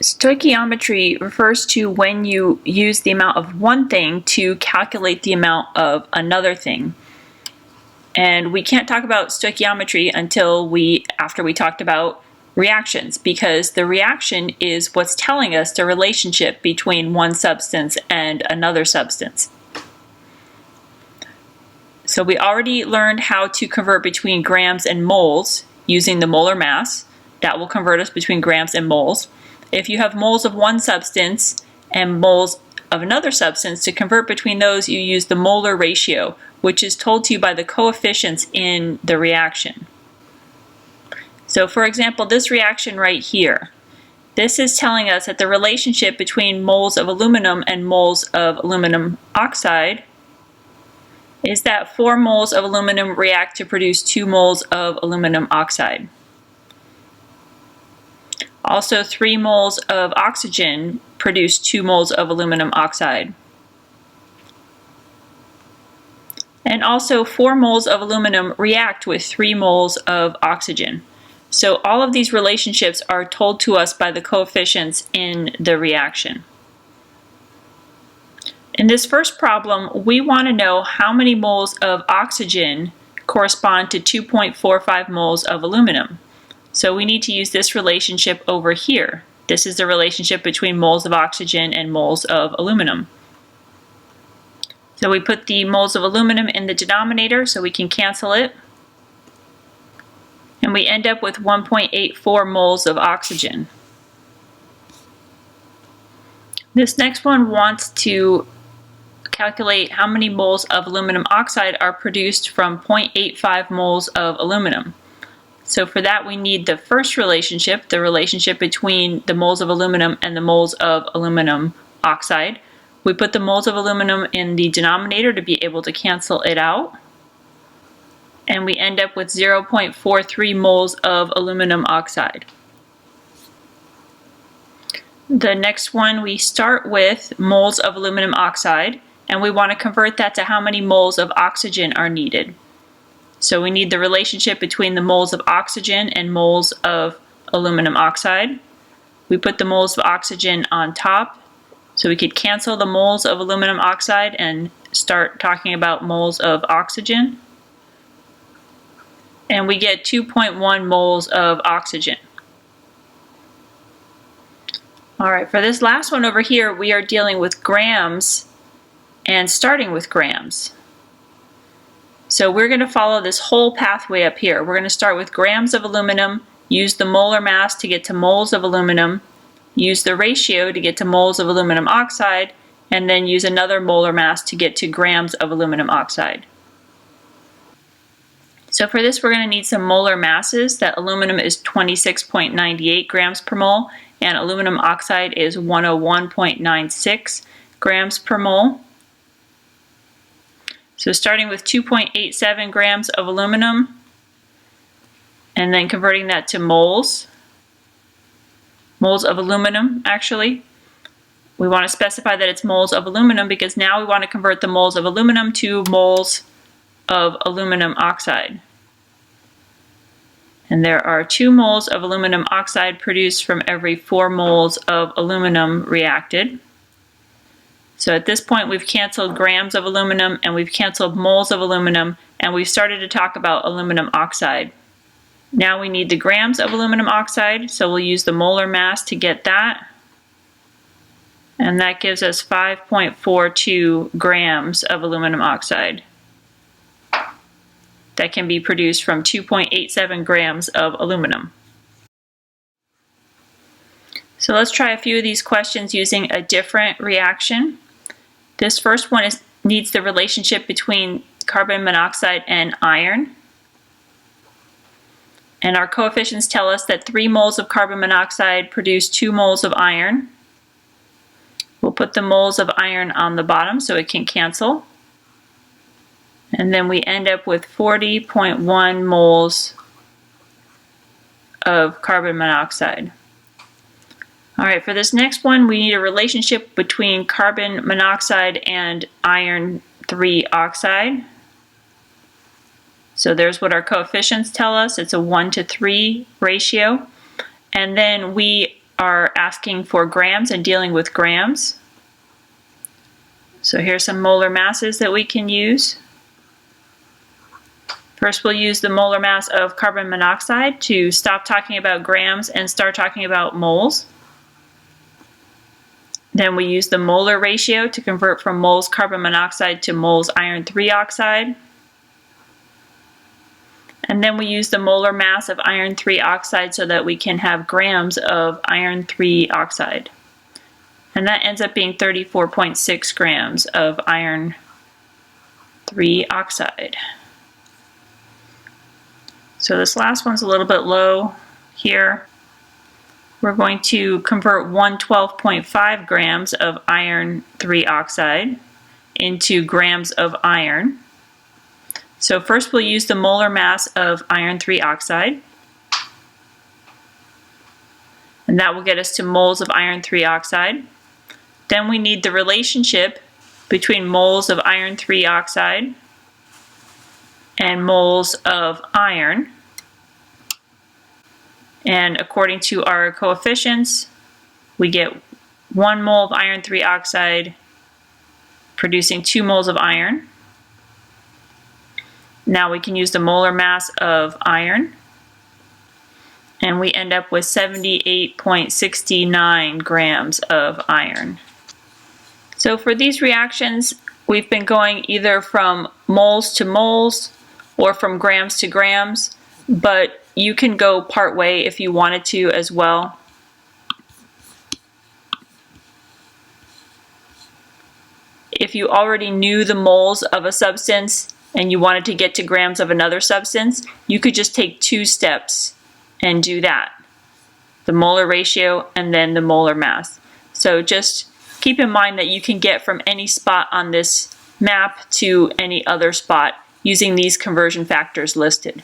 Stoichiometry refers to when you use the amount of one thing to calculate the amount of another thing. And we can't talk about stoichiometry until after we talked about reactions, because the reaction is what's telling us the relationship between one substance and another substance. So we already learned how to convert between grams and moles using the molar mass. That will convert us between grams and moles. If you have moles of one substance and moles of another substance, to convert between those, you use the molar ratio, which is told to you by the coefficients in the reaction. So for example, this reaction right here, this is telling us that the relationship between moles of aluminum and moles of aluminum oxide is that 4 moles of aluminum react to produce 2 moles of aluminum oxide. Also, 3 moles of oxygen produce 2 moles of aluminum oxide. And also 4 moles of aluminum react with 3 moles of oxygen. So all of these relationships are told to us by the coefficients in the reaction. In this first problem, we want to know how many moles of oxygen correspond to 2.45 moles of aluminum. So we need to use this relationship over here. This is the relationship between moles of oxygen and moles of aluminum. So we put the moles of aluminum in the denominator so we can cancel it. And we end up with 1.84 moles of oxygen. This next one wants to calculate how many moles of aluminum oxide are produced from 0.85 moles of aluminum. So for that we need the first relationship, the relationship between the moles of aluminum and the moles of aluminum oxide. We put the moles of aluminum in the denominator to be able to cancel it out. And we end up with 0.43 moles of aluminum oxide. The next one, we start with moles of aluminum oxide, and we want to convert that to how many moles of oxygen are needed. So we need the relationship between the moles of oxygen and moles of aluminum oxide. We put the moles of oxygen on top, so we could cancel the moles of aluminum oxide and start talking about moles of oxygen. And we get 2.1 moles of oxygen. Alright, for this last one over here, we are dealing with grams and starting with grams. So we're going to follow this whole pathway up here. We're going to start with grams of aluminum, use the molar mass to get to moles of aluminum, use the ratio to get to moles of aluminum oxide, and then use another molar mass to get to grams of aluminum oxide. So for this we're going to need some molar masses. That aluminum is 26.98 grams per mole and aluminum oxide is 101.96 grams per mole. So starting with 2.87 grams of aluminum and then converting that to moles of aluminum actually. We want to specify that it's moles of aluminum because now we want to convert the moles of aluminum to moles of aluminum oxide. And there are 2 moles of aluminum oxide produced from every 4 moles of aluminum reacted. So at this point we've canceled grams of aluminum and we've canceled moles of aluminum and we've started to talk about aluminum oxide. Now we need the grams of aluminum oxide, so we'll use the molar mass to get that. And that gives us 5.42 grams of aluminum oxide. That can be produced from 2.87 grams of aluminum. So let's try a few of these questions using a different reaction. This first one needs the relationship between carbon monoxide and iron. And our coefficients tell us that 3 moles of carbon monoxide produce 2 moles of iron. We'll put the moles of iron on the bottom so it can cancel. And then we end up with 40.1 moles of carbon monoxide. Alright, for this next one we need a relationship between carbon monoxide and iron 3 oxide. So there's what our coefficients tell us. It's a 1:3 ratio. And then we are asking for grams and dealing with grams. So here's some molar masses that we can use. First, we'll use the molar mass of carbon monoxide to stop talking about grams and start talking about moles. Then we use the molar ratio to convert from moles carbon monoxide to moles iron 3 oxide. And then we use the molar mass of iron 3 oxide so that we can have grams of iron 3 oxide. And that ends up being 34.6 grams of iron 3 oxide. So this last one's a little bit low here. We're going to convert 112.5 grams of iron 3 oxide into grams of iron. So first we'll use the molar mass of iron 3 oxide. And that will get us to moles of iron 3 oxide. Then we need the relationship between moles of iron 3 oxide and moles of iron. And according to our coefficients, we get 1 mole of iron 3 oxide producing 2 moles of iron. Now we can use the molar mass of iron, and we end up with 78.69 grams of iron. So for these reactions, we've been going either from moles to moles or from grams to grams, but you can go part way if you wanted to as well. If you already knew the moles of a substance and you wanted to get to grams of another substance, you could just take 2 steps and do that. The molar ratio and then the molar mass. So just keep in mind that you can get from any spot on this map to any other spot using these conversion factors listed.